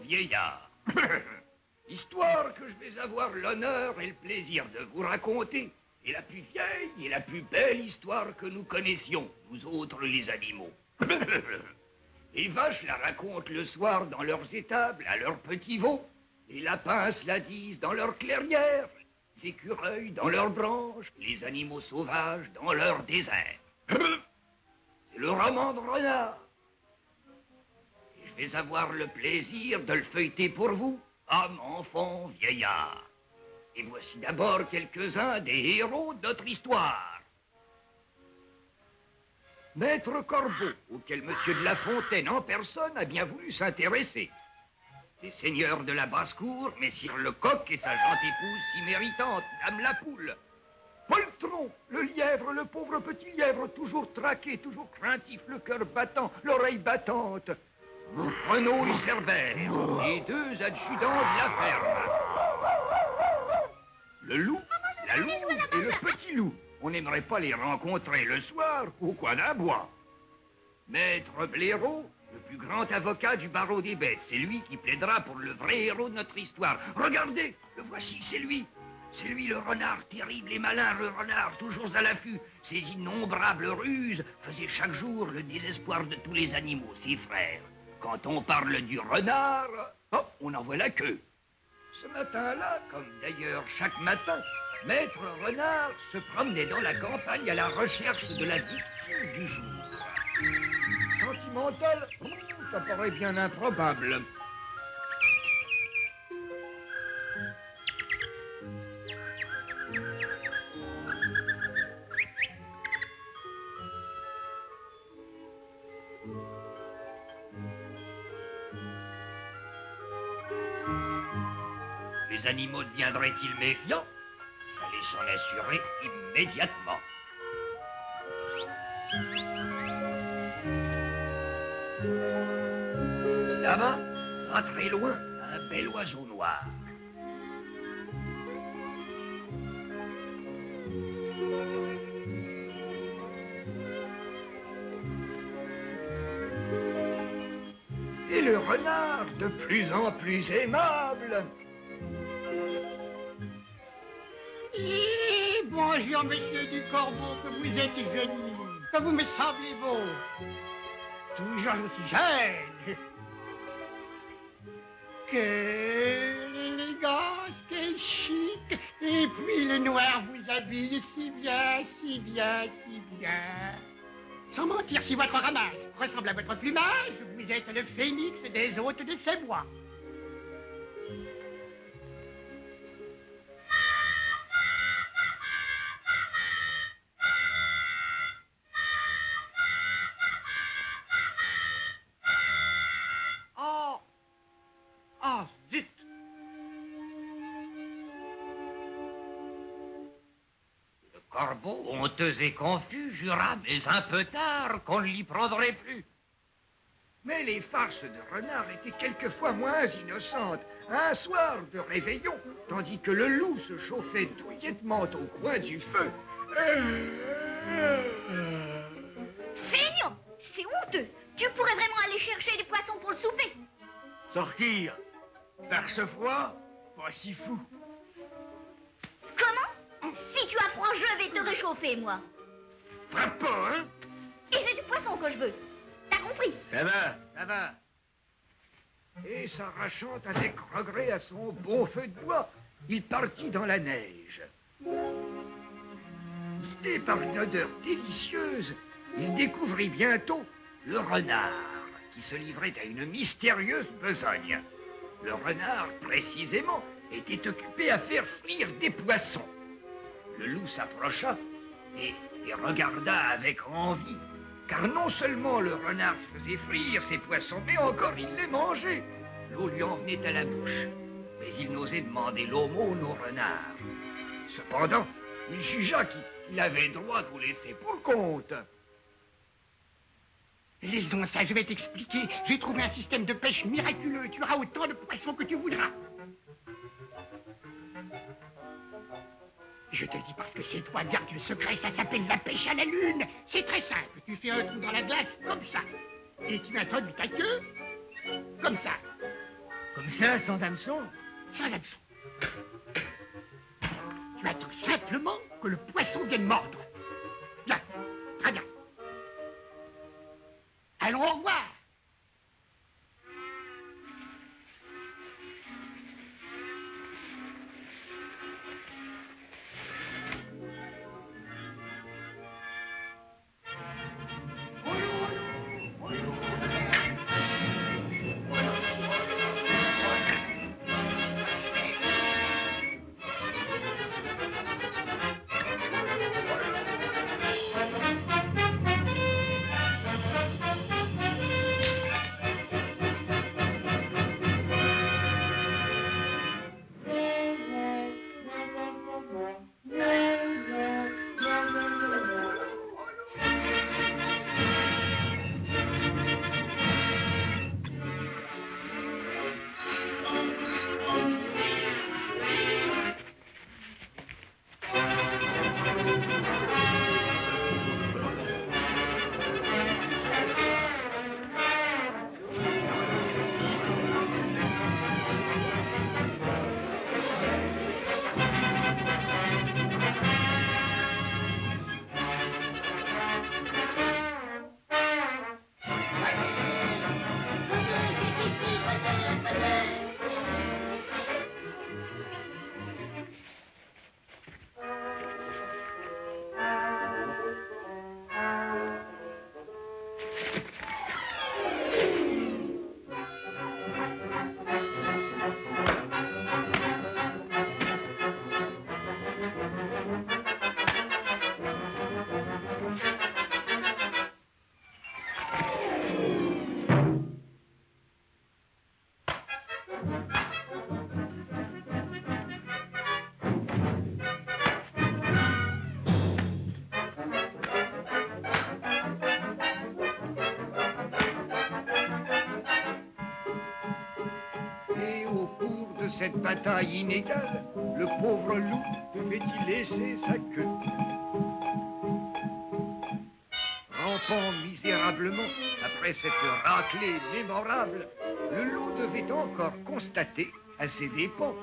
Vieillard. Histoire que je vais avoir l'honneur et le plaisir de vous raconter est la plus vieille et la plus belle histoire que nous connaissions, nous autres les animaux. Les vaches la racontent le soir dans leurs étables, à leurs petits veaux. Les lapins se la disent dans leurs clairières, les écureuils dans leurs branches, les animaux sauvages dans leurs déserts. C'est le roman de renard. Je vais avoir le plaisir de le feuilleter pour vous, hommes, enfants, vieillards. Et voici d'abord quelques-uns des héros de notre histoire. Maître Corbeau, auquel Monsieur de La Fontaine en personne a bien voulu s'intéresser. Les seigneurs de la basse-cour, Messire Lecoq et sa gente épouse si méritante, Dame la Poule. Poltron, le lièvre, le pauvre petit lièvre, toujours traqué, toujours craintif, le cœur battant, l'oreille battante. Renaud et Cerbère, les deux adjudants de la ferme. Le loup, la louve et le petit loup. On n'aimerait pas les rencontrer le soir au coin d'un bois. Maître Blaireau, le plus grand avocat du barreau des bêtes. C'est lui qui plaidera pour le vrai héros de notre histoire. Regardez, le voici, c'est lui. C'est lui le renard terrible et malin, le renard toujours à l'affût. Ses innombrables ruses faisaient chaque jour le désespoir de tous les animaux, ses frères. Quand on parle du renard, oh, on en voit la queue. Ce matin-là, comme d'ailleurs chaque matin, Maître Renard se promenait dans la campagne à la recherche de la victime du jour. Sentimental, ça paraît bien improbable. Les animaux deviendraient-ils méfiants? Il fallait s'en assurer immédiatement. Là-bas, pas très loin, un bel oiseau noir. Et le renard, de plus en plus aimable. Et bonjour, monsieur du Corbeau, que vous êtes joli, que vous me semblez beau. Toujours aussi jeune. Quelle élégance, quel chic. Et puis le noir vous habille si bien, si bien, si bien. Sans mentir, si votre ramage ressemble à votre plumage, vous êtes le phénix des hôtes de ces bois. Oh, zut! Le corbeau, honteux et confus, jura, mais un peu tard, qu'on ne l'y prendrait plus. Mais les farces de renard étaient quelquefois moins innocentes. Un soir de réveillon, tandis que le loup se chauffait douillettement au coin du feu. Feignant, c'est honteux. Tu pourrais vraiment aller chercher des poissons pour le souper. Sortir par ce froid, pas si fou. Comment? Si tu as froid, je vais te réchauffer, moi. Frappe pas, hein? Et c'est du poisson que je veux. T'as compris? Ça va, ça va. Et s'arrachant avec regret à son bon feu de bois, il partit dans la neige. Emporté par une odeur délicieuse, il découvrit bientôt le renard qui se livrait à une mystérieuse besogne. Le renard, précisément, était occupé à faire frire des poissons. Le loup s'approcha et regarda avec envie, car non seulement le renard faisait frire ses poissons, mais encore il les mangeait. L'eau lui en venait à la bouche, mais il n'osait demander l'aumône au renard. Cependant, il jugea qu'il avait droit de vous laisser pour compte. Laissons ça, je vais t'expliquer. J'ai trouvé un système de pêche miraculeux. Tu auras autant de poissons que tu voudras. Je te le dis parce que c'est toi, garde le secret, ça s'appelle la pêche à la lune. C'est très simple. Tu fais un trou dans la glace comme ça. Et tu introduis ta queue comme ça. Comme ça, sans hameçon? Sans hameçon. Tu attends simplement que le poisson vienne mordre. Bien, très bien. Allons, au revoir. Cette bataille inégale, le pauvre loup devait-il laisser sa queue. Rampant misérablement après cette raclée mémorable, le loup devait encore constater, à ses dépens,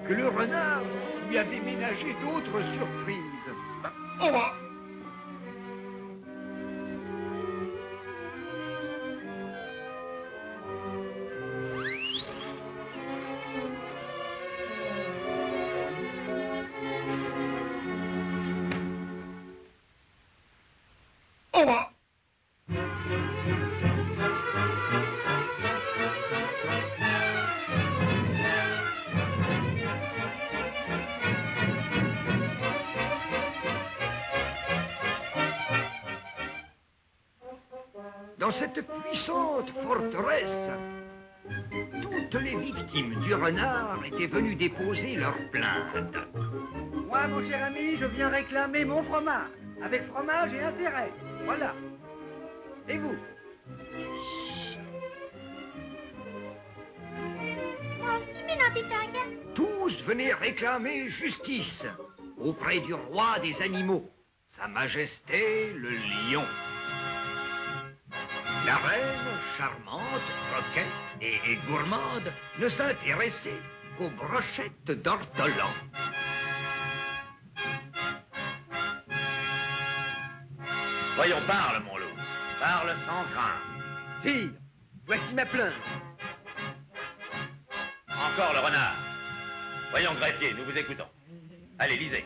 que le renard lui avait ménagé d'autres surprises. Oh! Dans cette puissante forteresse, toutes les victimes du renard étaient venues déposer leurs plaintes. Moi, mon cher ami, je viens réclamer mon fromage. Avec fromage et intérêt. Voilà. Et vous? Moi aussi, Ménantitaille. Tous venaient réclamer justice auprès du roi des animaux, Sa Majesté le lion. La reine, charmante, coquette et gourmande, ne s'intéressait qu'aux brochettes d'ortolan. Voyons, parle, mon loup. Parle sans crainte. Sire, voici ma plainte. Encore le renard. Voyons, greffier, nous vous écoutons. Allez, lisez.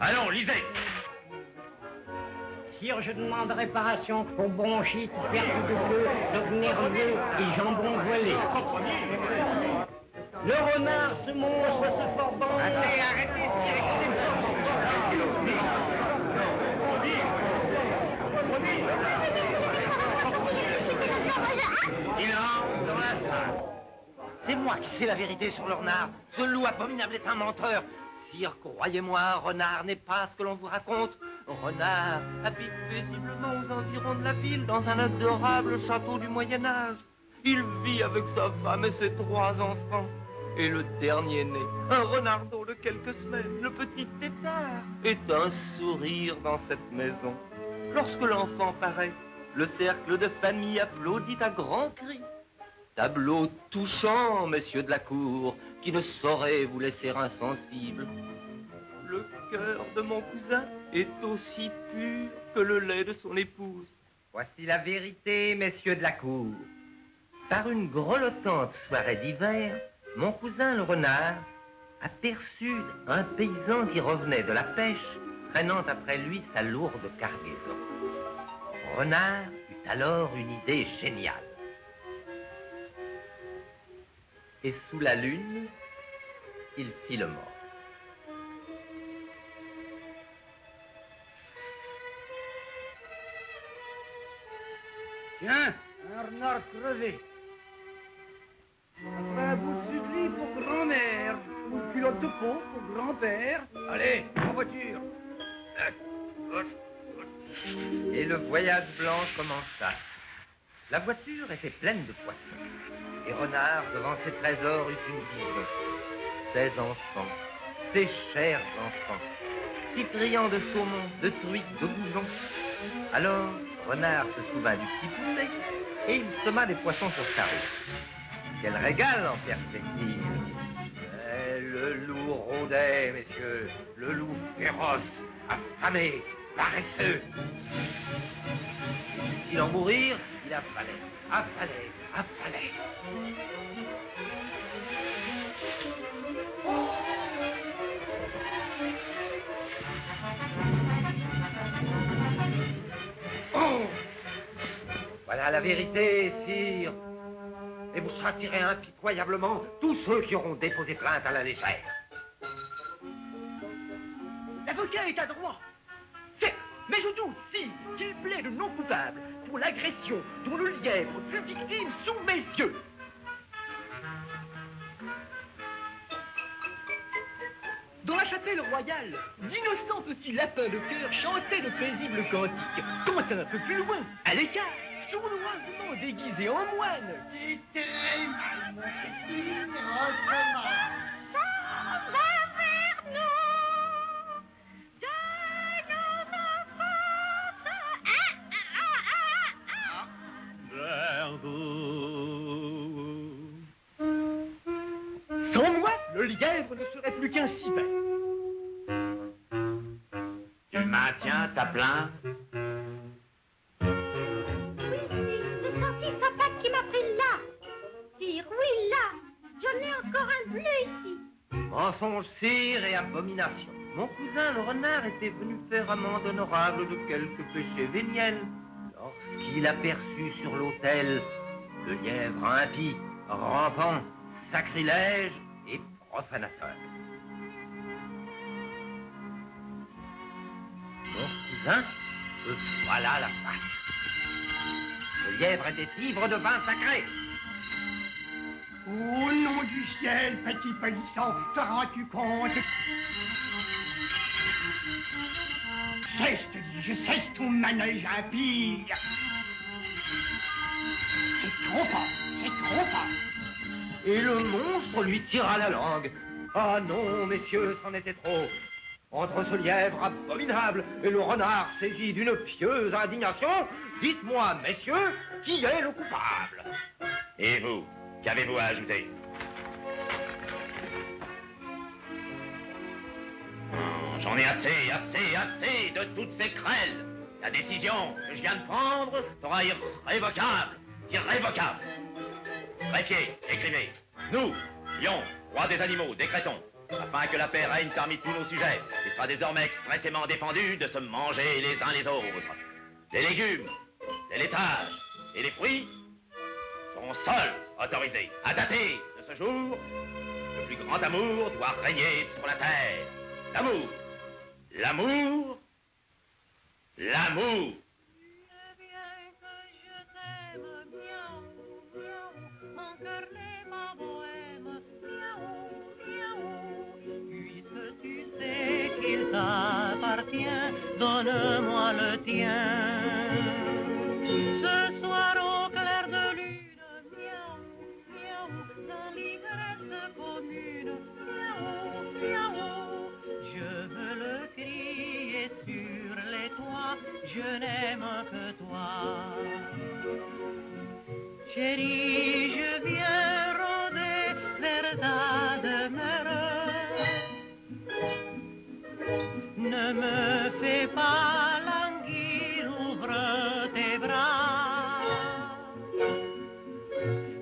Allons, lisez. Sire, je demande réparation pour bronchite, perte de queue, dog nerveux et jambon voilé. Le renard, ce monstre, ce forban... Arrêtez, Il entre dans la salle. C'est moi qui sais la vérité sur le renard. Ce loup abominable est un menteur. Sire, croyez-moi, renard n'est pas ce que l'on vous raconte. Renard habite paisiblement aux environs de la ville, dans un adorable château du Moyen-Âge. Il vit avec sa femme et ses 3 enfants. Et le dernier né, un renardot de quelques semaines, le petit tétard, est un sourire dans cette maison. Lorsque l'enfant paraît, le cercle de famille applaudit à grands cris. Tableau touchant, messieurs de la cour, qui ne saurait vous laisser insensible. Le cœur de mon cousin est aussi pur que le lait de son épouse. Voici la vérité, messieurs de la cour. Par une grelottante soirée d'hiver, mon cousin le renard aperçut un paysan qui revenait de la pêche, traînant après lui sa lourde cargaison. Renard eut alors une idée géniale. Et sous la lune, il fit le mort. Tiens, un renard crevé. Après un bout de sucrerie pour grand-mère, ou de culotte de peau pour grand-père. Allez, en voiture. Et le voyage blanc commença. La voiture était pleine de poissons. Et Renard, devant ses trésors, eut une vision. Ses enfants, ses chers enfants, si friands de saumon, de truites, de goujons. Alors, Renard se souvint du petit poulet et il sema des poissons sur sa route. Quel régal en perspective! Mais le loup rôdait, messieurs, le loup féroce, affamé, paresseux. S'il en mourir, il affalait. Oh! Voilà la vérité, sire. Et vous châtierez impitoyablement tous ceux qui auront déposé plainte à la légère. L'avocat est adroit. Certes, mais je doute, si, qu'il plaide non coupable pour l'agression dont le lièvre fut victime sous mes yeux. Dans la chapelle royale, d'innocents petits lapins de cœur chantaient de paisibles cantiques. Quand un peu plus loin, à l'écart, sournoisement déguisés en moines. C'était ma petite recommence. Sans moi, le lièvre ne serait plus qu'un civet. Tu maintiens ta plainte? Oui, le senti sympathique qui m'a pris là. Sire, oui, là. J'en ai encore un bleu ici. Mensonge, sire, et abomination. Mon cousin le renard était venu faire amende honorable de quelques péchés véniels. Lorsqu'il aperçut sur l'autel le lièvre impie, rampant, sacrilège et profanateur. Mon cousin, voilà la face. Le lièvre était ivre de vin sacré. Au nom du ciel, petit polisson, te rends-tu compte? Cesse, te dis-je, cesse ton manège impie. C'est trop fort. Et le monstre lui tira la langue. Ah non, messieurs, c'en était trop. Entre ce lièvre abominable et le renard saisi d'une pieuse indignation, dites-moi, messieurs, qui est le coupable? Et vous, qu'avez-vous à ajouter? J'en ai assez de toutes ces querelles. La décision que je viens de prendre sera irrévocable. Greffier, écrivez. Nous, lions, roi des animaux, décrétons afin que la paix règne parmi tous nos sujets. Il sera désormais expressément défendu de se manger les uns les autres. Les légumes, les laitages et les fruits seront seuls autorisés. À dater de ce jour, le plus grand amour doit régner sur la terre. L'amour, l'amour, l'amour. Il t'appartient, donne-moi le tien. Ce soir au clair de lune, miaou, miaou, dans l'ivresse commune, miaou, miaou, je veux le crier sur les toits, je n'aime que toi. Chérie, je viens rôder vers ta demeure. Ne me fais pas languir, ouvre tes bras.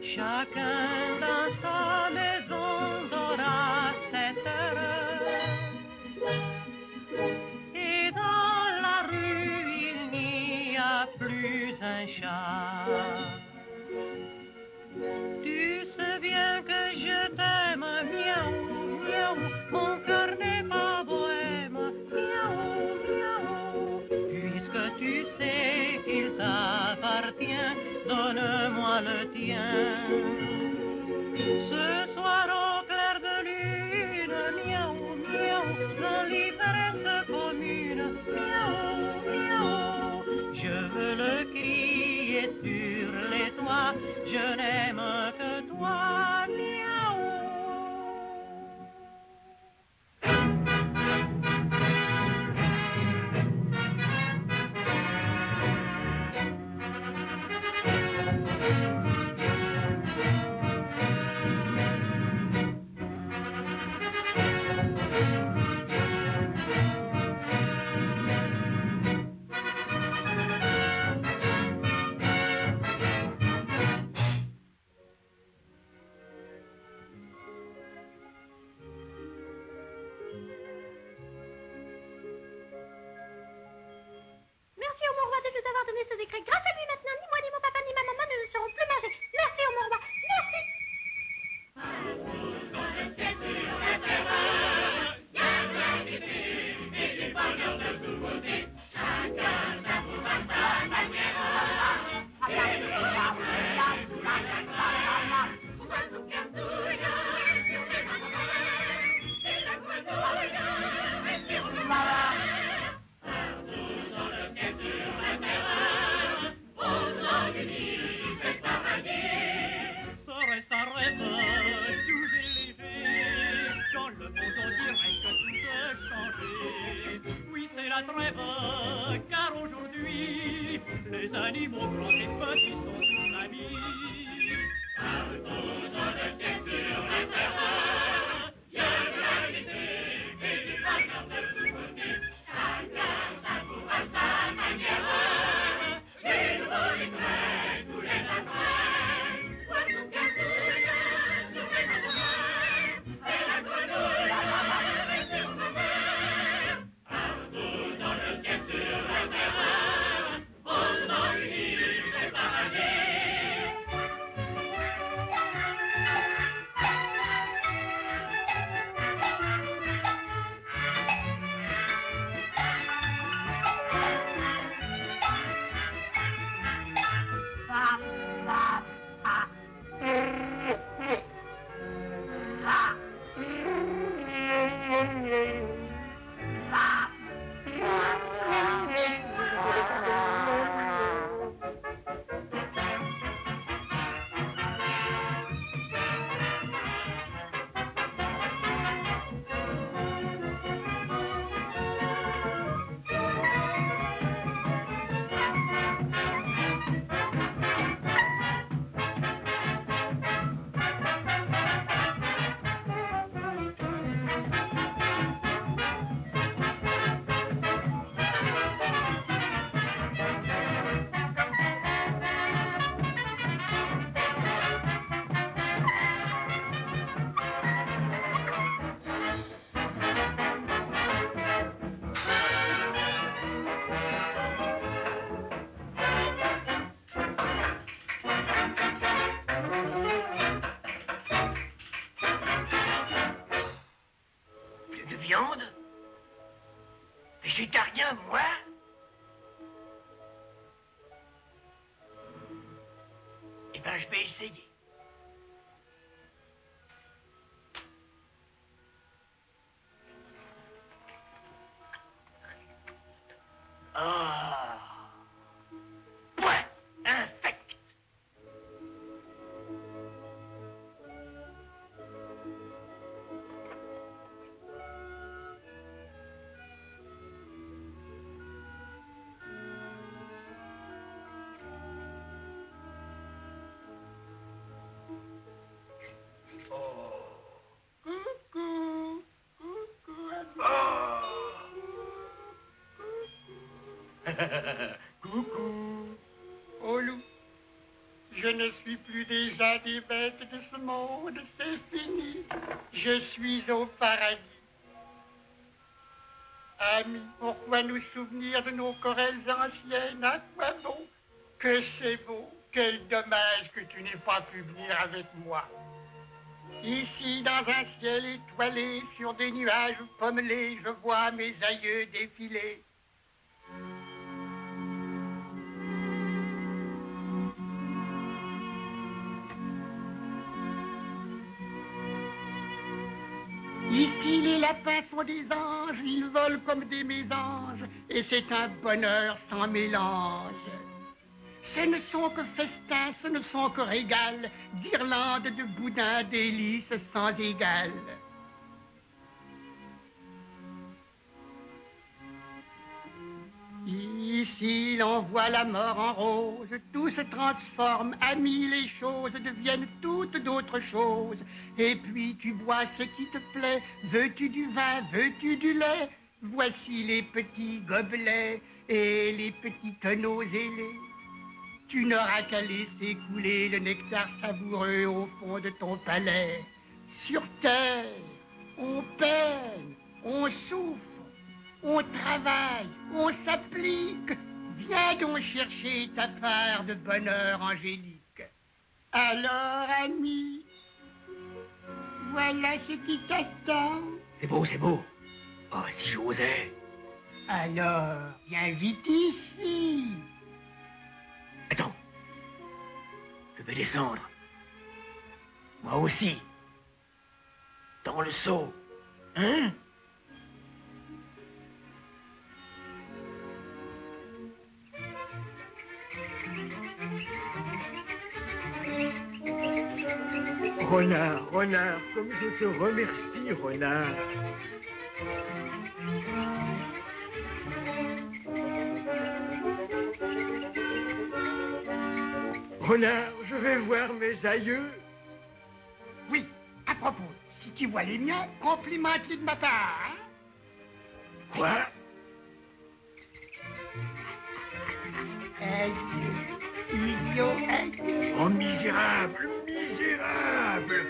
Chacun dans sa maison dort à 7 heures. Et dans la rue il n'y a plus un chat. Tu sais bien que je t'aime, miaou, miaou, mon cœur n'est pas bohème, miaou, miaou. Puisque tu sais qu'il t'appartient, donne-moi le tien. Ce soir au clair de lune, miaou, miaou, dans l'ivresse commune, miaou, miaou, je veux le crier sur les toits, je n'aime que toi, miaou. Merci au Mont Roi de nous avoir donné ce décret. Grâce à lui maintenant, ni moi, ni mon papa, ni ma maman ne seront plus mangés. Merci au Mont Roi. Merci. Serait-ce un rêve doux et léger? Dans le monde on dirait que tout a changé. Oui, c'est la trêve, car aujourd'hui les animaux grands et petits sont tous amis. Partout dans le ciel sur la terre, il y a de la gaieté et du bonheur de tous côtés. Chacun savoure à sa manière les nouveaux décrets, tous les affaires. Végétarien, moi? Eh ben, je vais essayer. Ah! Point infect. Coucou, coucou, Coucou. oh loup, je ne suis plus déjà des bêtes de ce monde, c'est fini. Je suis au paradis. Amis, pourquoi nous souvenir de nos querelles anciennes? À quoi bon? Que c'est beau, quel dommage que tu n'aies pas pu venir avec moi. Ici, dans un ciel étoilé, sur des nuages pommelés, je vois mes aïeux défiler. Ici, les lapins sont des anges, ils volent comme des mésanges, et c'est un bonheur sans mélange. Ce ne sont que festins, ce ne sont que régals, guirlandes de boudins, délices sans égal. Ici, l'on voit la mort en rose, tout se transforme, amis, les choses deviennent toutes d'autres choses. Et puis tu bois ce qui te plaît, veux-tu du vin, veux-tu du lait? Voici les petits gobelets et les petits tonneaux ailés. Tu n'auras qu'à laisser couler le nectar savoureux au fond de ton palais. Sur terre, on peine, on souffre. On travaille, on s'applique. Viens donc chercher ta part de bonheur angélique. Alors, ami, voilà ce qui t'attend. C'est beau, c'est beau. Oh, si j'osais. Alors, viens vite ici. Attends. Je vais descendre. Moi aussi. Dans le seau. Hein? Renard, renard, comme je te remercie, renard. Renard, je vais voir mes aïeux. Oui, à propos, si tu vois les miens, complimente-les de ma part. Hein? Quoi? Idiot, adieu. Oh, misérable, misérable!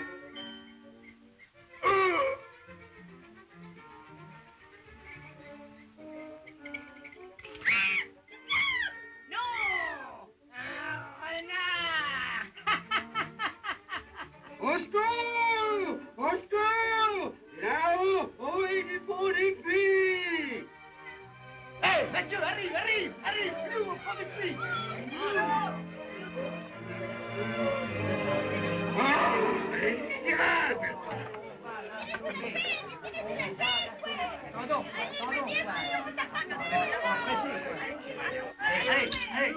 Oh! Au secours! Au secours! Là-haut, au hibou des puits! Hé, Mathieu, arrive, arrive, arrive, plus au fond du puits! Oh, c'est misérable! Pardon, pardon. Allez, allez!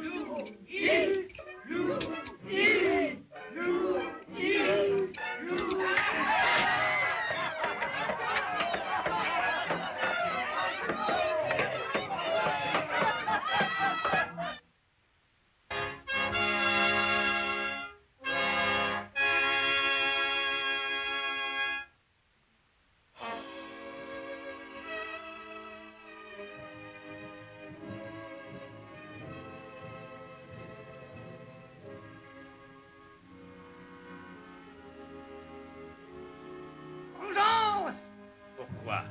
Pourquoi?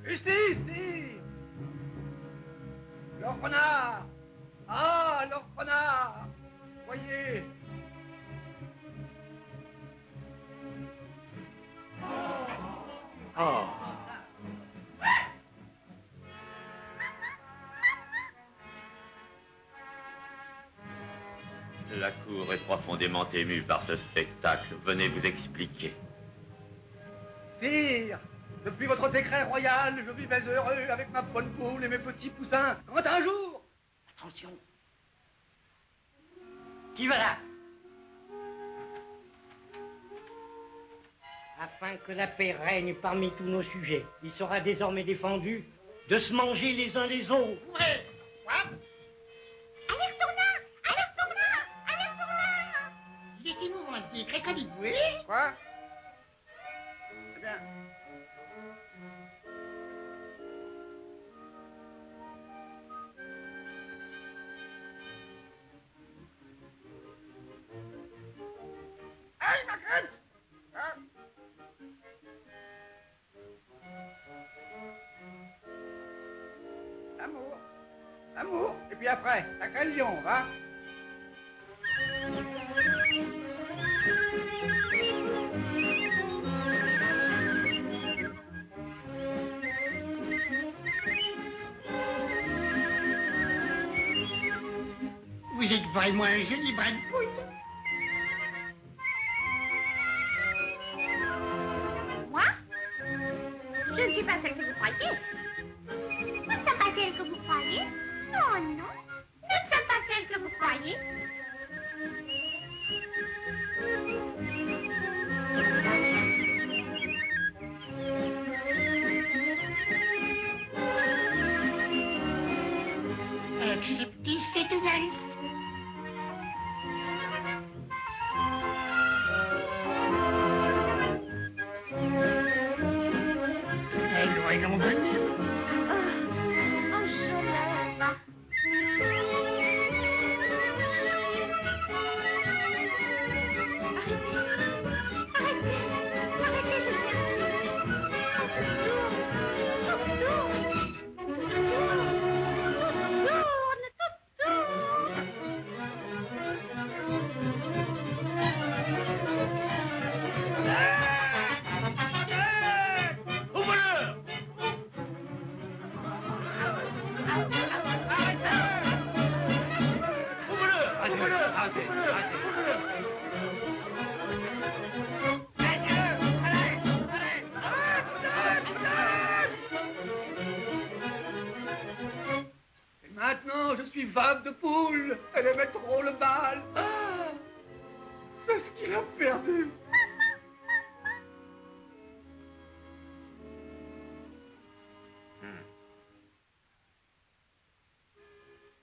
Ici, ici! Le renard! Ah, le renard! Voyez! Oh! La cour est profondément émue par ce spectacle. Venez vous expliquer. Sire, depuis votre décret royal, je vivais heureux avec ma bonne poule et mes petits poussins. Quand un jour... Attention. Qui va là? Afin que la paix règne parmi tous nos sujets, il sera désormais défendu de se manger les uns les autres. Ouais. Quoi? Alerte tournant! Alerte tournant! Alerte tournant! Il est émouvant ce décret, qu'en dites-vous? Quoi? Eh bien... Aïe, ma crête! Ah. L'amour, l'amour, et puis après, la religion, va? Vous êtes vraiment un joli brin de poule. Moi? Je ne suis pas celle que vous croyez. Nous ne sommes pas celles que vous croyez. Non, non. Nous ne sommes pas celles que vous croyez. Acceptez cette valse. Allons venir. Oh, je l'aime. Arrêtez, arrêtez, je vous Maintenant, je suis veuve de poule. Elle aimait trop le bal. Ah, c'est ce qu'il a perdu.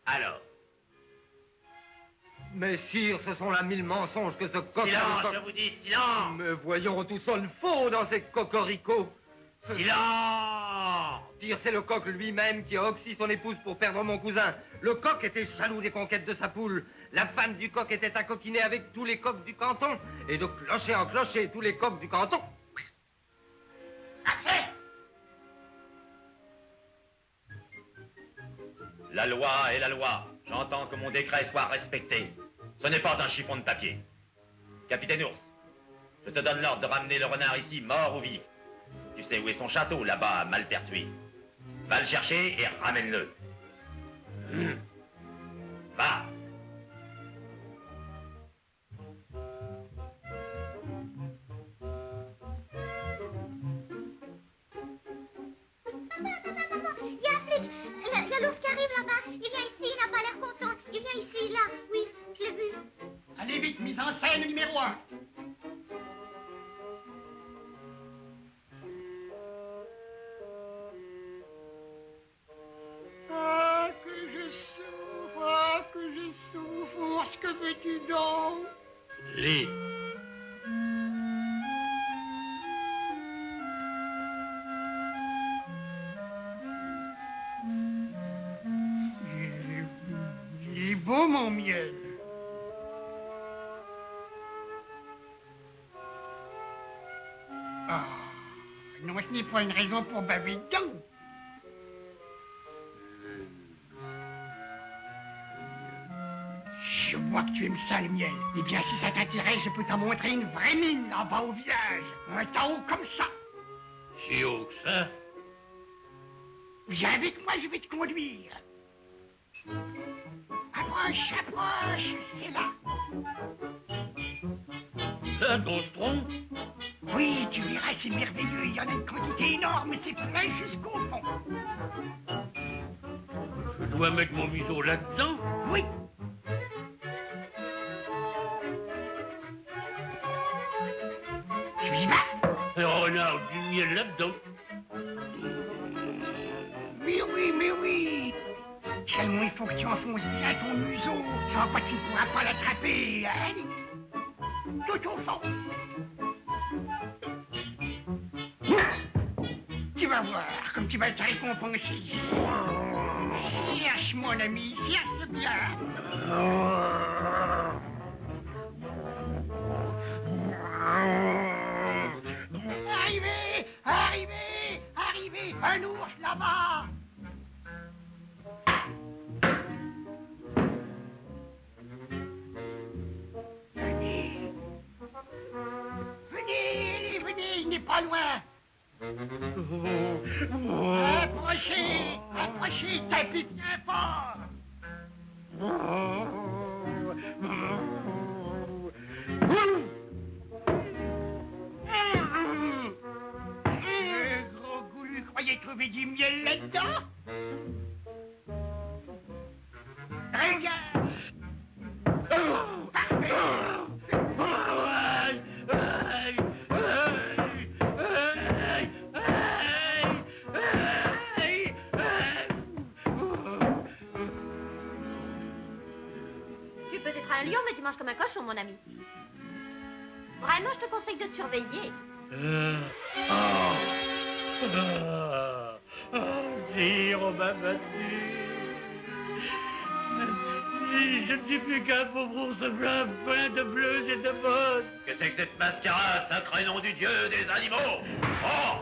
Alors, Mais sire, ce sont là 1000 mensonges que ce coq... silence, je vous dis, silence! Mais voyons, tout sonne faux dans ces cocoricots. Silence! Sire, c'est le coq lui-même qui a oxy son épouse pour perdre mon cousin. Le coq était jaloux des conquêtes de sa poule. La femme du coq était à coquiner avec tous les coqs du canton. Et de clocher en clocher, tous les coqs du canton. Assez! La loi est la loi. J'entends que mon décret soit respecté. Ce n'est pas un chiffon de papier. Capitaine Ours, je te donne l'ordre de ramener le renard ici, mort ou vif. Tu sais où est son château, là-bas, à Malpertuis. Va le chercher et ramène-le. Va. Il y a un flic. Il y a l'ours qui arrive là-bas. Il vient ici, il n'a pas l'air content. Il vient ici, là. Oui, je l'ai vu. Allez vite, mise en scène numéro 1. Ah, que je souffre, ah, que je souffre. Ours, que veux-tu donc? Lis. Il est beau, mon miel. Ah, non, ce n'est pas une raison pour baver dedans. Je vois que tu aimes ça, le miel. Eh bien, si ça t'intéresse, je peux t'en montrer une vraie mine en bas au village. Un tas haut comme ça. Si haut que ça? Viens avec moi, je vais te conduire. Approche. Approche, c'est là. Un nostron? Oui, tu verras, c'est merveilleux. Il y en a une quantité énorme, c'est plein jusqu'au fond. Je dois mettre mon museau là-dedans? Oui. Tu y vas? Un renard du miel là-dedans? Mais oui. Seulement, il faut que tu enfonces bien ton museau, sans quoi tu ne pourras pas l'attraper. Allez, tout au fond. Tu vas voir, comme tu vas te récompenser. Cherche, mon ami, cherche bien. Arrivez, un ours là-bas. Venez, il n'est pas loin. Approchez, tapez bien fort. Gros goulu, croyez trouver du miel là-dedans? Regarde. Parfait. Tu peux être un lion, mais tu manges comme un cochon, mon ami. Vraiment, je te conseille de te surveiller. Sire, on m'a battu. Je ne suis plus qu'un pauvre ours blanc, plein de bleus et de bosses. Que c'est que cette mascarade, sacré nom du dieu des animaux? Oh!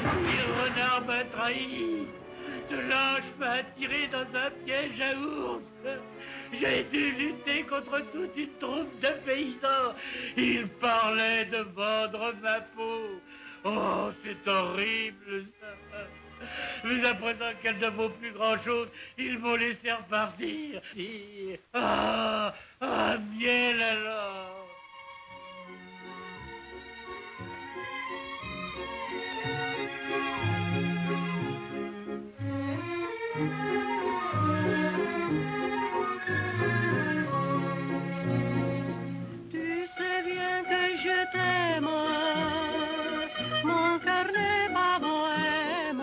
Le renard m'a trahi. De lâche m'a attiré dans un piège à ours. J'ai dû lutter contre toute une troupe de paysans. Ils parlaient de vendre ma peau. Oh, c'est horrible, ça. Mais à présent qu'elle ne vaut plus grand-chose, ils m'ont laissé repartir. Miel alors. Tu sais bien que je t'aime, mon cœur n'est pas bohème.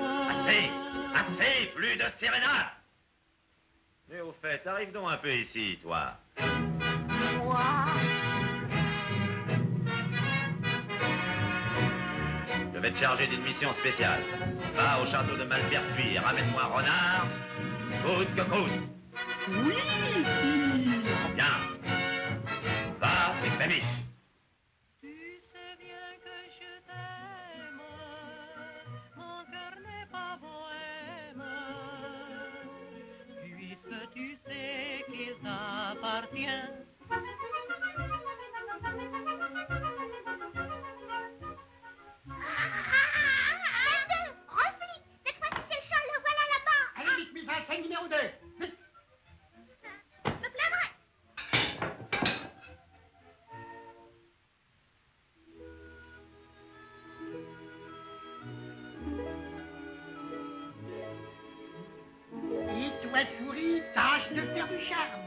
Assez, plus de sérénade. Mais au fait, arrive donc un peu ici, toi. Moi? Je vais te charger d'une mission spéciale. Va au château de Malpertuis et ramène-moi un renard, coûte que coûte. Oui, sire. Bien. Va, et Bémiche. Tu sais bien que je t'aime, mon cœur n'est pas bohème. Puisque tu sais qu'il t'appartient. Reflète! Cette fois-ci, c'est le chant, le voilà là-bas! Allez vite, 1025, numéro 2. Vite. Me plaindrai! Et toi, souris, tâche de faire du charme.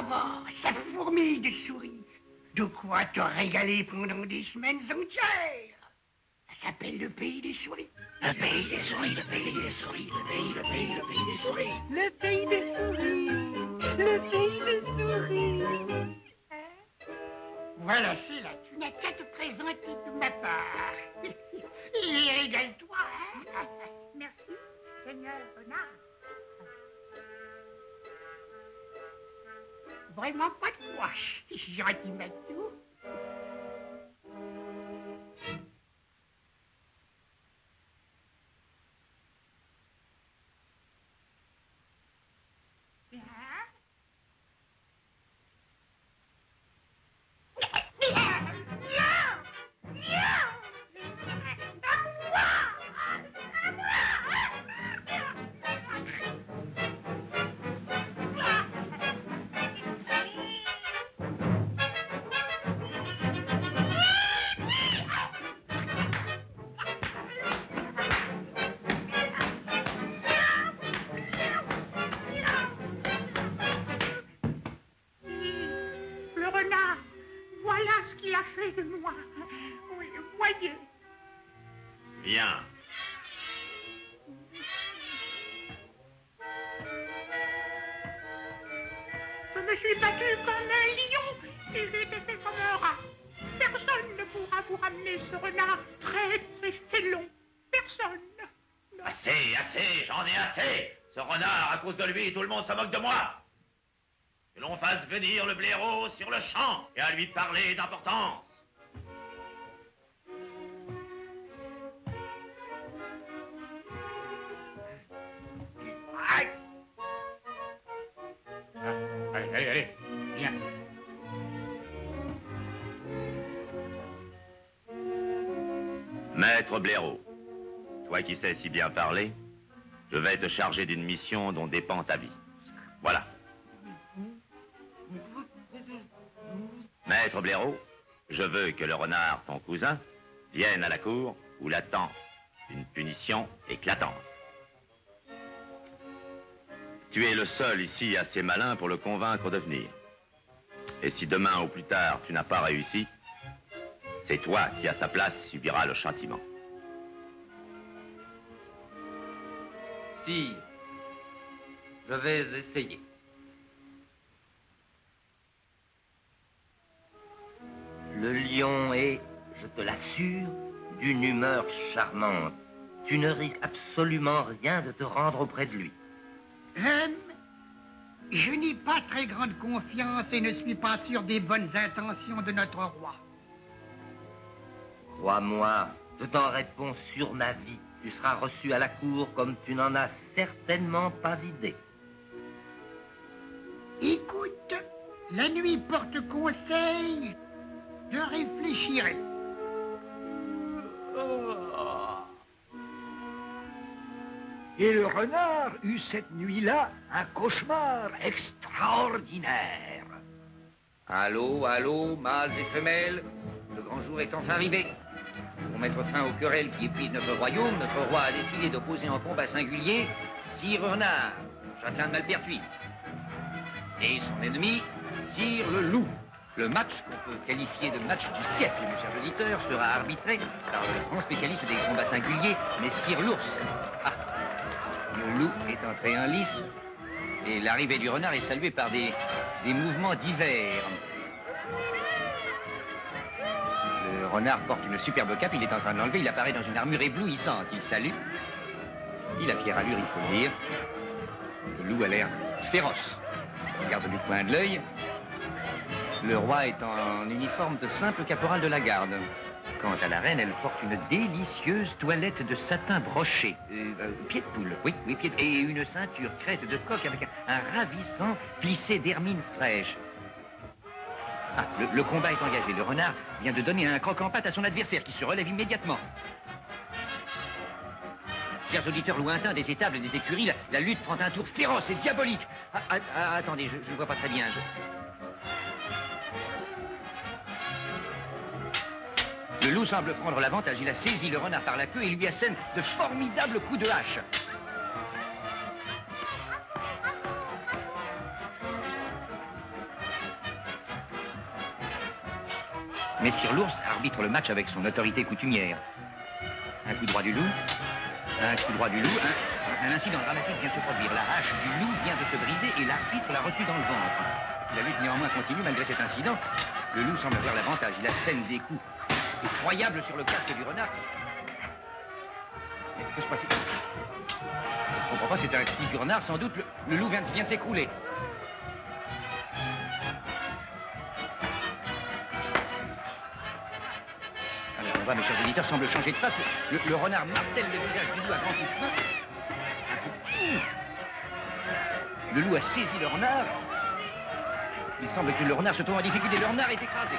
Ah bon, ça fourmille de souris. De quoi te régaler pendant des semaines entières. Ça s'appelle le pays des souris. Le pays des souris, le pays des souris, le pays des souris. Le pays des souris, le pays des souris. Voilà, c'est là, tu n'as qu'à te présenter de ma part. Et régale-toi, hein. Merci, Seigneur Renard. Vraiment pas de quoi. Gentil Matou. Le renard, voilà ce qu'il a fait de moi. Oui, voyez. Bien. Je me suis battu comme un lion et j'ai été fait comme un rat. Personne ne pourra vous ramener ce renard très triste et long. Personne. Non. Assez, assez, j'en ai assez. Ce renard, à cause de lui, tout le monde se moque de moi. Que l'on fasse venir le blaireau sur le champ et à lui parler d'importance. Allez, viens. Maître Blaireau, toi qui sais si bien parler, je vais te charger d'une mission dont dépend ta vie. Voilà. Maître Blaireau, je veux que le renard, ton cousin, vienne à la cour où l'attend une punition éclatante. Tu es le seul ici assez malin pour le convaincre de venir. Et si demain ou plus tard tu n'as pas réussi, c'est toi qui à sa place subiras le châtiment. Sire, je vais essayer. Le lion est, je te l'assure, d'une humeur charmante. Tu ne risques absolument rien de te rendre auprès de lui. Je n'ai pas très grande confiance et ne suis pas sûr des bonnes intentions de notre roi. Crois-moi, je t'en réponds sur ma vie. Tu seras reçu à la cour comme tu n'en as certainement pas idée. Écoute, la nuit porte conseil, je réfléchirai. Et le renard eut cette nuit-là un cauchemar extraordinaire. Allô, allô, mâles et femelles, le grand jour est enfin arrivé. Pour mettre fin aux querelles qui épuisent notre royaume, notre roi a décidé d'opposer en combat singulier Sire Renard, châtelain de Malpertuis, et son ennemi, Sire le Loup. Le match, qu'on peut qualifier de match du siècle, mes chers auditeurs, sera arbitré par le grand spécialiste des combats singuliers, Messire l'Ours. Ah, le loup est entré en lice, et l'arrivée du renard est saluée par des mouvements divers. Le renard porte une superbe cape, il est en train de l'enlever, il apparaît dans une armure éblouissante. Il salue. Il a fière allure, il faut le dire. Le loup a l'air féroce. Il regarde du coin de l'œil. Le roi est en uniforme de simple caporal de la garde. Quant à la reine, elle porte une délicieuse toilette de satin broché. Pied de poule, oui, pied de... Et une ceinture crête de coq avec un ravissant plissé d'hermine fraîche. Ah, le combat est engagé. Le renard vient de donner un croc en patte à son adversaire qui se relève immédiatement. Chers auditeurs lointains des étables et des écuries, la lutte prend un tour féroce et diabolique. Attendez, je ne vois pas très bien. Le loup semble prendre l'avantage. Il a saisi le renard par la queue et lui assène de formidables coups de hache. Mais Sire l'ours arbitre le match avec son autorité coutumière. Un coup droit du loup, un coup droit du loup, un incident dramatique vient de se produire. La hache du loup vient de se briser et l'arbitre l'a reçu dans le ventre. La lutte néanmoins continue malgré cet incident. Le loup semble avoir l'avantage. Il assène des coups effroyables sur le casque du renard. Mais que se passe-t-il? Je ne comprends pas, c'est un coup du renard, sans doute. Le loup vient de s'écrouler. Alors, on va, mes chers auditeurs, semble changer de face. Le renard martèle le visage du loup à grands coups de poing. Le loup a saisi le renard. Il semble que le renard se trouve en difficulté. Le renard est écrasé.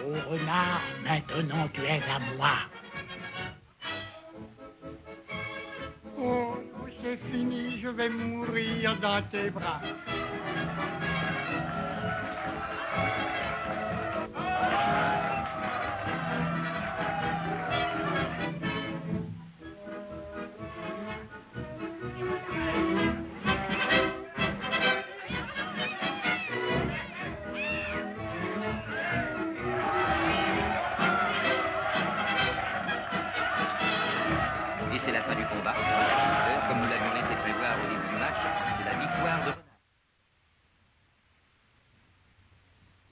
Ô renard, maintenant tu es à moi. Oh, c'est fini, je vais mourir dans tes bras. Et c'est la fin du combat. Comme nous l'avions laissé prévoir au début du match, c'est la victoire de...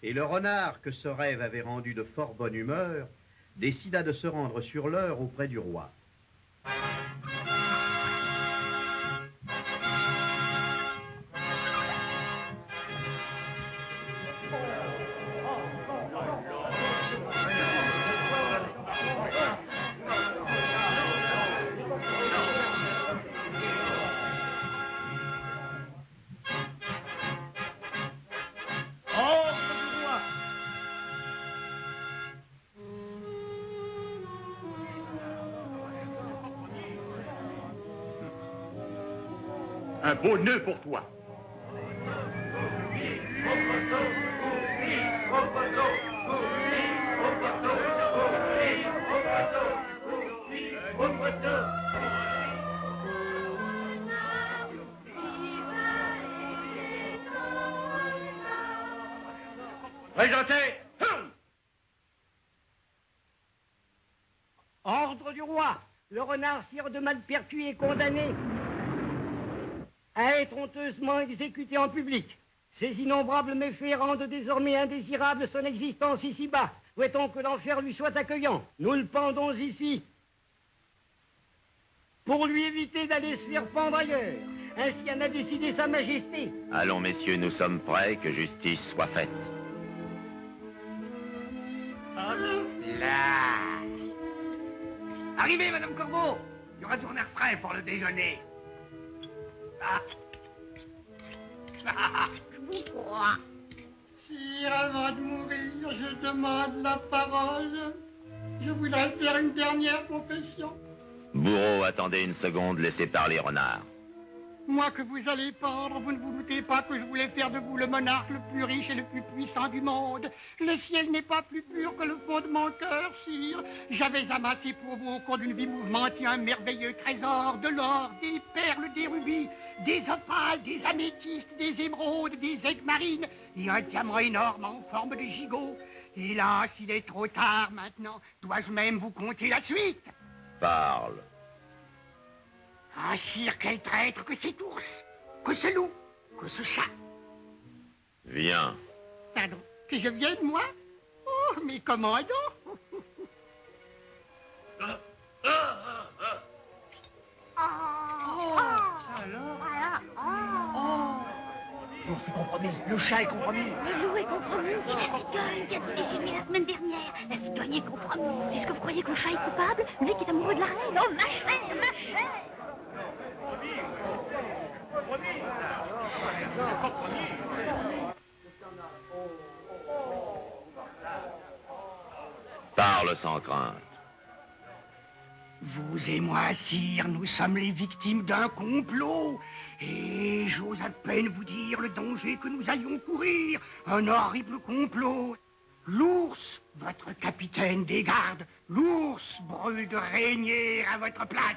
Et le renard, que ce rêve avait rendu de fort bonne humeur, décida de se rendre sur l'heure auprès du roi. Un beau nœud pour toi. Présentez. Ordre du roi. Le renard Sire de Malpertuis est condamné à être honteusement exécuté en public. Ces innombrables méfaits rendent désormais indésirable son existence ici-bas. Souhaitons que l'enfer lui soit accueillant. Nous le pendons ici pour lui éviter d'aller se faire pendre ailleurs. Ainsi en a décidé Sa Majesté. Allons, messieurs, nous sommes prêts, que justice soit faite. Là. Arrivez, Madame Corbeau. Il y aura du renard frais pour le déjeuner. Ah. Je vous crois. Sire, avant de mourir, je demande la parole. Je voudrais faire une dernière confession. Bourreau, attendez une seconde, laissez parler renard. Moi que vous allez pendre, vous ne vous doutez pas que je voulais faire de vous le monarque le plus riche et le plus puissant du monde. Le ciel n'est pas plus pur que le fond de mon cœur, sire. J'avais amassé pour vous au cours d'une vie mouvementée un merveilleux trésor, de l'or, des perles, des rubis, des opales, des améthystes, des émeraudes, des aigues marines et un diamant énorme en forme de gigot. Hélas, il est trop tard maintenant. Dois-je même vous conter la suite? Parle. Ah, sire, quel traître que cet ours, que ce loup, que ce chat. Viens. Pardon, que je vienne, moi? Oh, mais comment donc? Non, c'est compromis. Le chat est compromis. Le loup est compromis. L'icône qui a donné chez lui la semaine dernière. La citoyenne est compromis. Est-ce que vous croyez que le chat est coupable? Lui qui est amoureux de la reine. Oh, ma chère, ma chère. Parle sans crainte. Vous et moi, sire, nous sommes les victimes d'un complot. Et j'ose à peine vous dire le danger que nous allions courir. Un horrible complot. L'ours, votre capitaine des gardes, l'ours brûle de régner à votre place.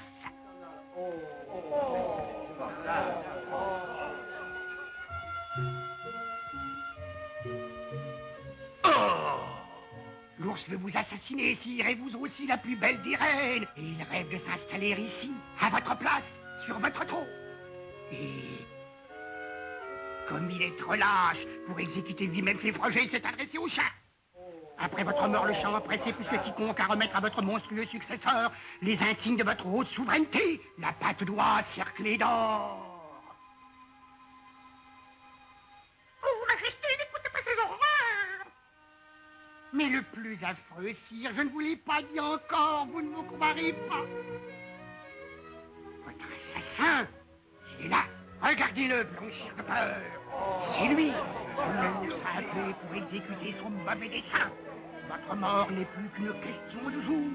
L'ours veut vous assassiner, sire, et vous aussi la plus belle des reines. Et il rêve de s'installer ici, à votre place, sur votre trône. Et comme il est trop lâche pour exécuter lui-même ses projets, il s'est adressé au chat. Après votre mort, le chat pressé plus que quiconque à remettre à votre monstrueux successeur les insignes de votre haute souveraineté, la patte d'oie cerclée d'or. Oh, Majesté, n'écoutez pas ces horreurs. Mais le plus affreux, sire, je ne vous l'ai pas dit encore, vous ne me croirez pas. Votre assassin, il est là. Regardez-le blanchir de peur. C'est lui. L'ours a appelé pour exécuter son mauvais dessein. Votre mort n'est plus qu'une question de jour,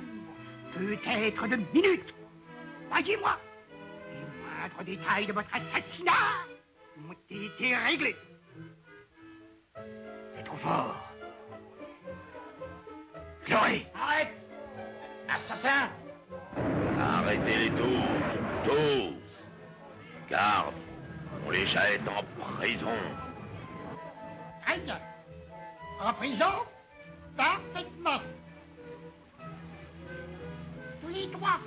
peut-être de minutes. Voyez-moi, les moindres détails de votre assassinat ont été réglés. C'est trop fort. Chloé, arrête! Assassin! Arrêtez-les tous. Garde, on les jette en prison. Très bien. En prison? Parfaitement. Tous les trois.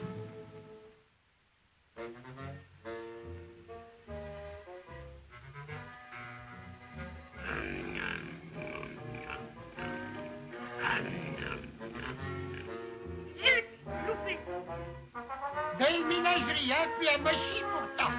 Belle ménagerie, hein, puis à mochi pourtant.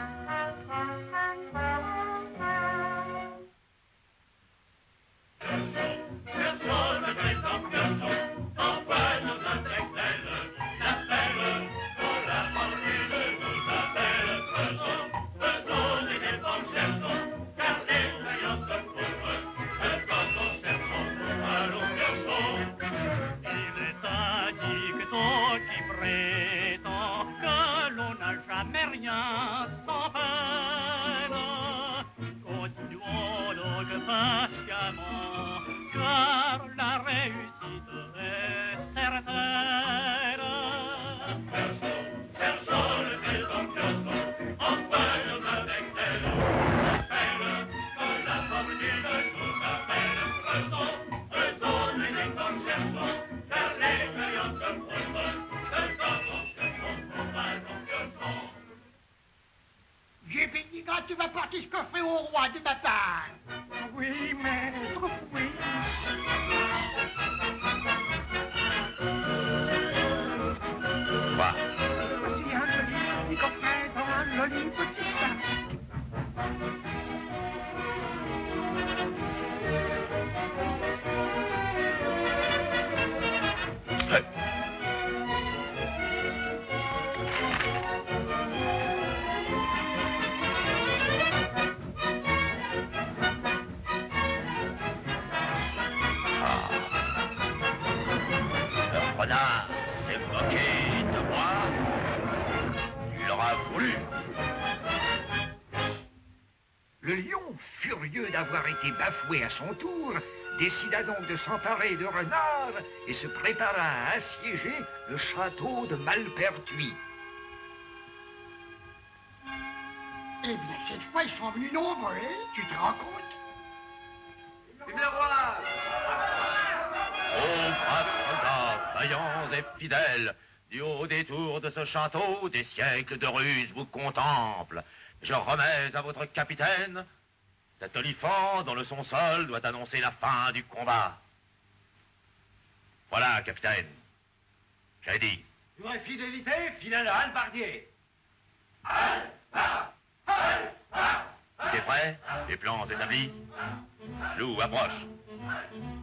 Tu vas porter ce coffret au roi de ma part. Oui, maître, oui. Quoi? Voici un joli petit coffret dans un joli petit sac. Renard s'est moqué de moi. Tu l'auras voulu. Le lion, furieux d'avoir été bafoué à son tour, décida donc de s'emparer de Renard et se prépara à assiéger le château de Malpertuis. Eh bien, cette fois, ils sont venus nombreux, hein? Tu te rends compte? Vive le roi! Ô braves soldats, vaillants et fidèles, du haut des tours de ce château, des siècles de ruse vous contemplent. Je remets à votre capitaine cet olifant dont le son seul doit annoncer la fin du combat. Voilà, capitaine. J'ai dit. Pour fidélité, fidèle hallebardier. Tout est prêt? Les plans établis? Loup, approche.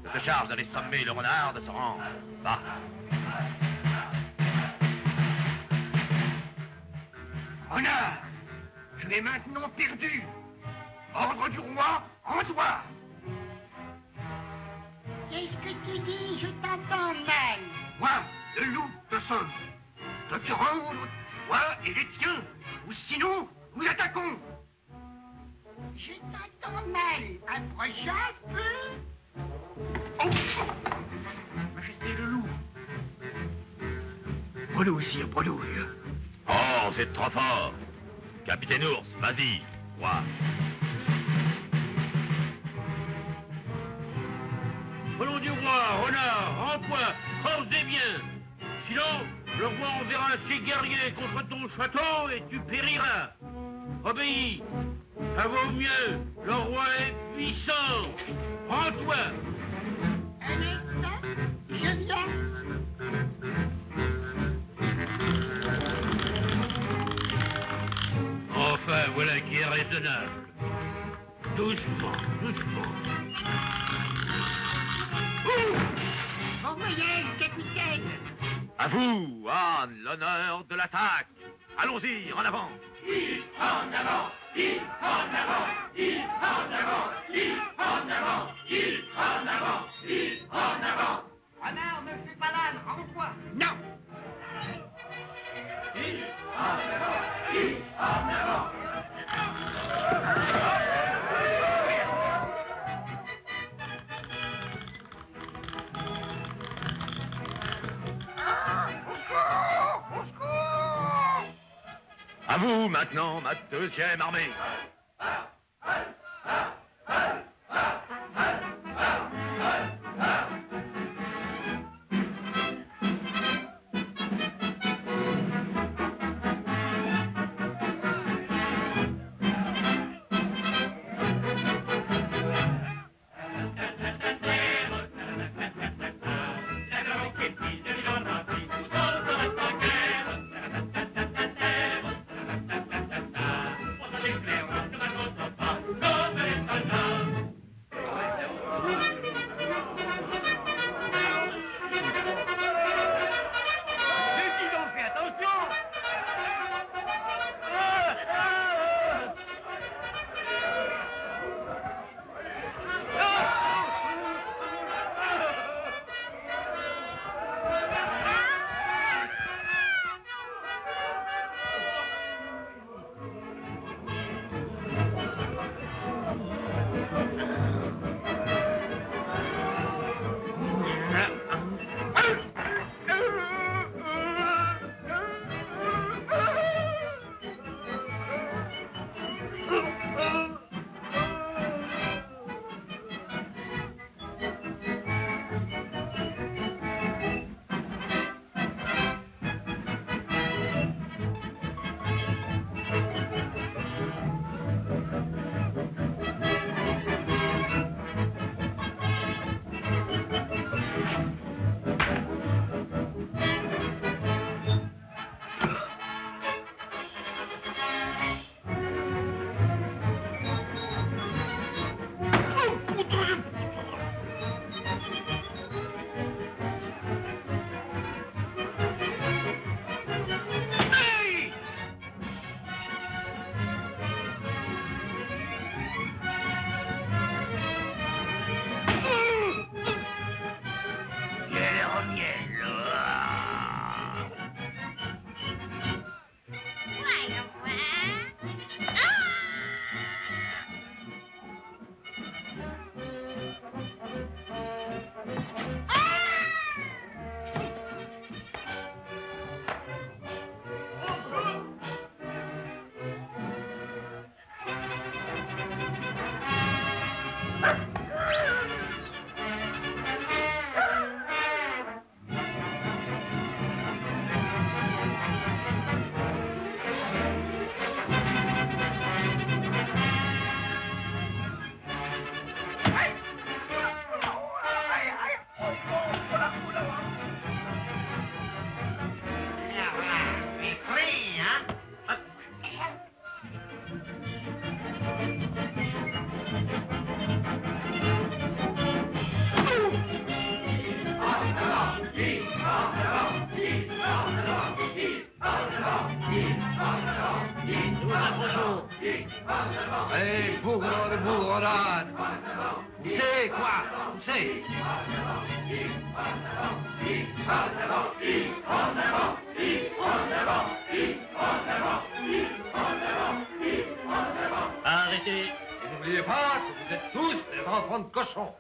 Je te charge d'aller sommer le renard de se rendre. Va. Renard, tu es maintenant perdu. Ordre du roi, en toi. Qu'est-ce que tu dis? Je t'entends mal. Moi, le loup, te sauve. Dois te rendre, toi et les tiens, ou sinon, nous attaquons. Je t'entends mal. Approche un peu. Oh. Bredouille, sire, bredouille. Oh, c'est trop fort. Capitaine Ours, vas-y, roi. Au nom du roi, renard, en point, creusez bien. Sinon, le roi enverra ses guerriers contre ton château et tu périras. Obéis. Ça vaut mieux. Le roi est puissant. Rends-toi. Un instant, je viens. Enfin, voilà qui est raisonnable. Doucement, doucement. Bon voyage, capitaine. À vous, Anne, l'honneur de l'attaque. Allons-y, en avant. En avant, en avant, en avant, en avant, en avant, en avant. Renard, ne fais pas l'âne, rends-toi. Non. En avant, en avant. À vous, maintenant, ma deuxième armée. Allez, bougre de bougrenade. Poussez, quoi, poussez. Arrêtez. N'oubliez pas que vous êtes tous des enfants de cochons.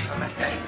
Sur ma tête.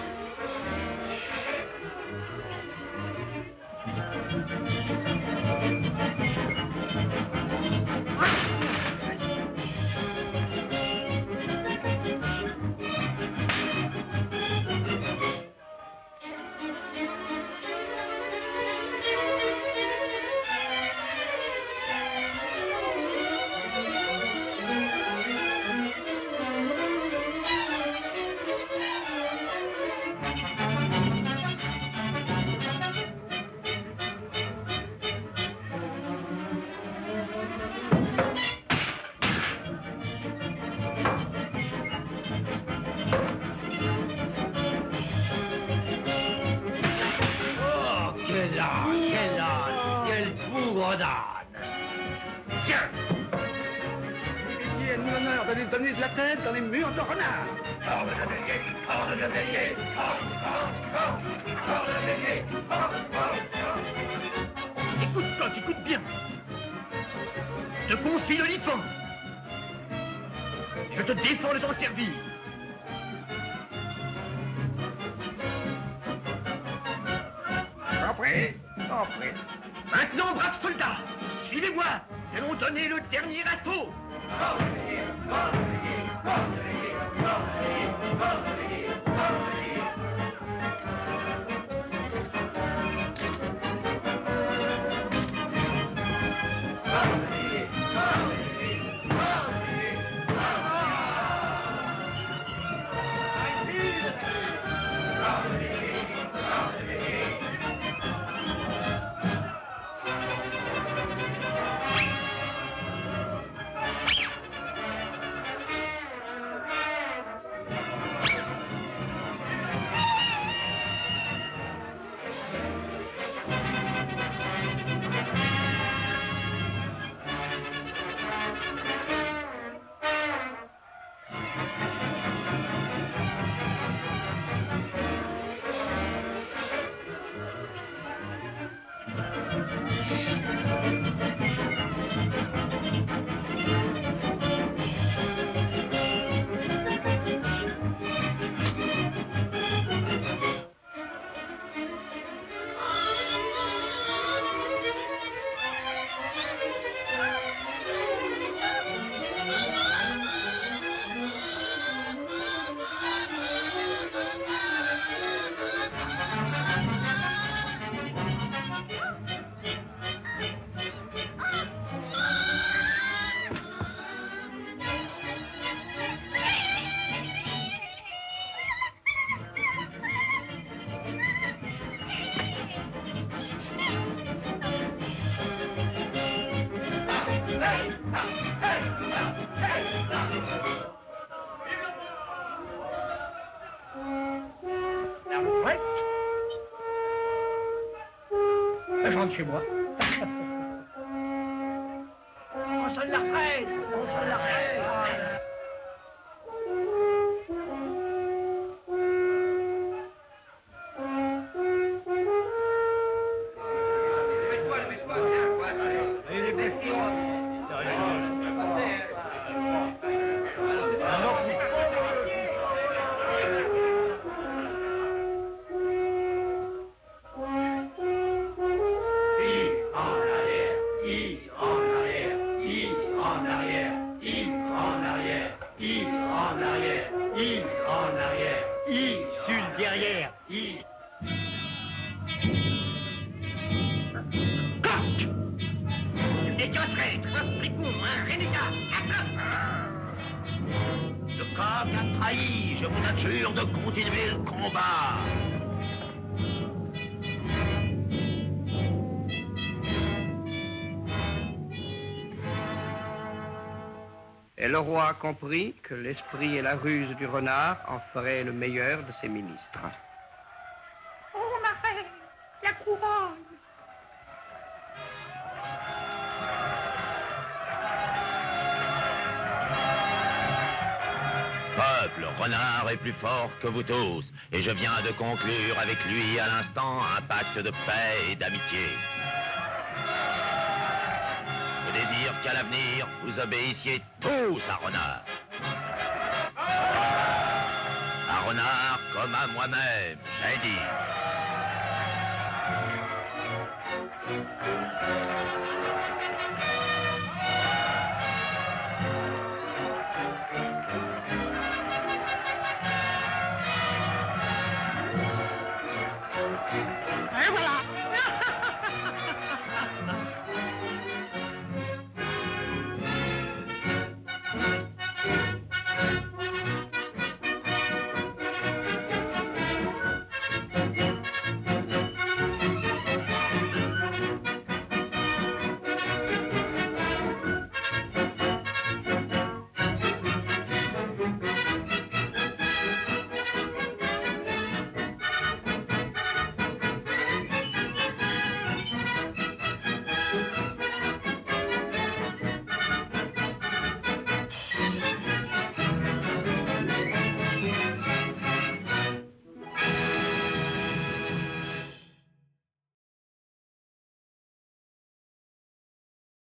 Donnez de la tête dans les murs de renard. Hors de la bélier, hors de la bélier, hors de la bélier, Écoute, Coq, écoute bien. Je te confie l'oliphant. Je te défends de t'en servir. Compris? Compris. Maintenant, braves soldats, suivez-moi. Nous allons donner le dernier assaut. Je rentre chez moi. On sonne la retraite. On sonne la retraite. Je vous adjure de continuer le combat. Et le roi comprit que l'esprit et la ruse du renard en feraient le meilleur de ses ministres. Oh, ma reine, la couronne. Peuple, Renard est plus fort que vous tous, et je viens de conclure avec lui à l'instant un pacte de paix et d'amitié. Je désire qu'à l'avenir, vous obéissiez tous à Renard. À renard comme à moi-même, j'ai dit.